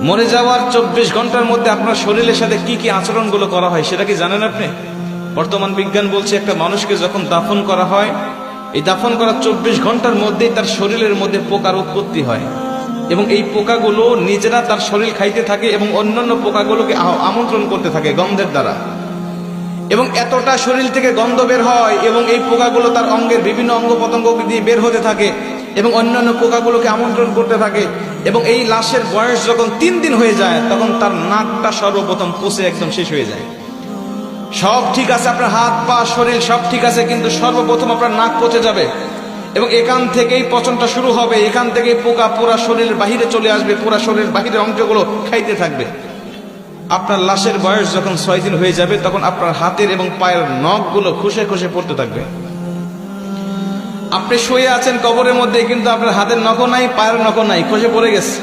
মরে যাওয়ার 24 ঘন্টার মধ্যে আপনার শরীরের সাথে কি কি আচরণগুলো করা হয় সেটা কি জানেন আপনি? বর্তমান বিজ্ঞান বলছে একটা মানুষকে যখন দাফন করা হয়, এই দাফন করার 24 ঘন্টার মধ্যেই তার শরীরের মধ্যে পোকার উৎপত্তি হয় এবং এই পোকাগুলো নিজেরা তার শরীর খাইতে থাকে এবং অন্যান্য পোকাগুলোকে আমন্ত্রণ করতে থাকে গন্ধের দ্বারা, এবং এতটা শরীর থেকে গন্ধ বের হয় এবং এই পোকাগুলো তার অঙ্গের বিভিন্ন অঙ্গ প্রত্যঙ্গ দিয়ে বের হতে থাকে এবং অন্যান্য পোকাগুলোকে আমন্ত্রণ করতে থাকে। এবং এই লাশের বয়স যখন 3 দিন হয়ে যায় তখন তার নাকটা সর্বপ্রথম পচে একদম শেষ হয়ে যায়। সব ঠিক আছে, আপনার হাত পা শরীর সব ঠিক আছে, কিন্তু সর্বপ্রথম আপনার নাক পচে যাবে এবং এখান থেকেই পচনটা শুরু হবে। এখান থেকেই পোকা পুরা শরীরের বাহিরে চলে আসবে, পুরা শরীরের বাহিরের অংশগুলো খাইতে থাকবে। আপনার লাশের বয়স যখন 6 দিন হয়ে যাবে তখন আপনার হাতের এবং পায়ের নখগুলো খসে খসে পড়তে থাকবে। আপনি শুয়ে আছেন কবরের মধ্যে, কিন্তু আপনার হাতের নখও নাই, পায়ের নখও নাই, খসে পড়ে গেছে।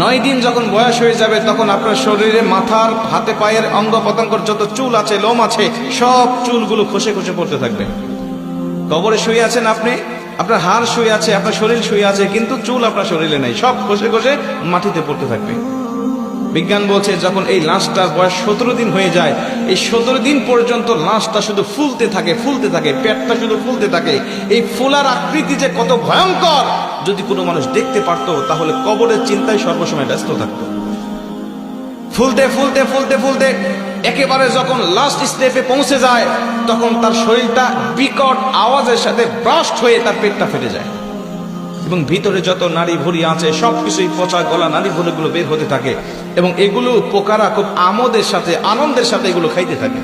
9 দিন যখন বয়স হয়ে যাবে তখন আপনার শরীরে মাথার হাতে পায়ের অঙ্গ প্রত্যঙ্গের যত চুল আছে, লোম আছে, সব চুলগুলো খসে খসে পড়তে থাকবে। কবরে শুয়ে আছেন আপনি, আপনার হাড় শুয়ে আছে, আপনার শরীর শুয়ে আছে, কিন্তু চুল আপনার শরীরে নেই, সব খসে খসে মাটিতে পড়তে থাকবে। বিজ্ঞান বলছে যখন এই লাশটার বয়স 17 দিন হয়ে যায়, এই 17 দিন পর্যন্ত লাশটা শুধু ফুলতে থাকে, ফুলতে থাকে, পেটটা শুধু ফুলতে থাকে। এই ফুলার আকৃতি যে কত ভয়ঙ্কর, যদি কোনো মানুষ দেখতে পারতো তাহলে কবরের চিন্তায় সর্বসময় ব্যস্ত থাকতো। ফুলতে ফুলতে ফুলতে ফুলতে একেবারে যখন লাস্ট স্টেপে পৌঁছে যায় তখন তার শরীরটা বিকট আওয়াজের সাথে ব্রাস্ট হয়ে তার পেটটা ফেটে যায় এবং ভিতরে যত নাড়ি ভুঁড়ি আছে সবকিছুই পচা গলা নাড়ি ভুঁড়িগুলো বের হতে থাকে এবং এগুলো পোকারা খুব আমোদের সাথে, আনন্দের সাথে এগুলো খাইতে থাকে।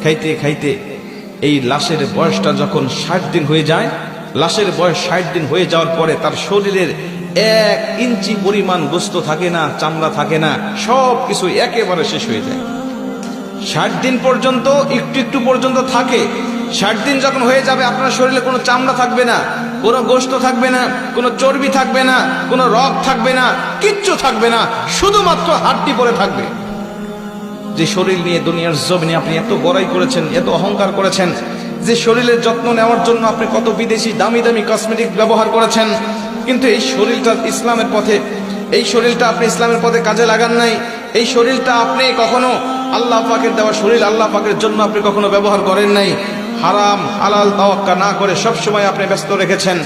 খাইতে খাইতে এই লাশের বয়সটা যখন 60 দিন হয়ে যায়, লাশের বয়স 60 দিন হয়ে যাওয়ার পরে তার শরীরের 1 ইঞ্চি পরিমাণ গোস্ত থাকে না, চামড়া থাকে না, সব কিছু একেবারে শেষ হয়ে যায়। 60 দিন পর্যন্ত একটু একটু পর্যন্ত থাকে। 60 দিন যখন হয়ে যাবে আপনার শরীরে কোনো চামড়া থাকবে না, কোনো গোস্ত থাকবে না, কোনো চর্বি থাকবে না, কোনো রগ থাকবে না, কিচ্ছু থাকবে না, শুধুমাত্র হাড্ডি পড়ে থাকবে। যে শরীর নিয়ে দুনিয়ার জমিনে আপনি এত বড়াই করেছেন, এত অহংকার করেছেন, যে শরীরের যত্ন নেওয়ার জন্য আপনি কত বিদেশি দামি দামি কসমেটিক ব্যবহার করেছেন, কিন্তু এই শরীরটা ইসলামের পথে, এই শরীরটা আপনি ইসলামের পথে কাজে লাগান নাই। এই শরীরটা আপনি কখনো আল্লাহ পাকের দেওয়া শরীর, আল্লাহ পাকের জন্য আপনি কখনো ব্যবহার করেন নাই। হারাম হালাল তাওয়াক্কা না করে সবসময় আপনি ব্যস্ত রেখেছেন।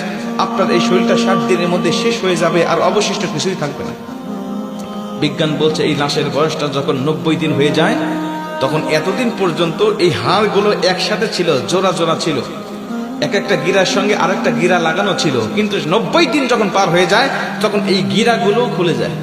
আপনার এই শরীরটা 60 দিনের মধ্যে শেষ হয়ে যাবে, আর অবশিষ্ট কিছুই থাকবে না। বিজ্ঞান বলছে এই লাশের বয়সটা যখন 90 দিন হয়ে যায় তখন এতদিন পর্যন্ত এই হাড়গুলো একসাথে ছিল, জোড়া জোড়া ছিল, এক একটা গিরার সঙ্গে আরেকটা গিরা লাগানো ছিল, কিন্তু 90 দিন যখন পার হয়ে যায় তখন এই গিরাগুলো খুলে যায়।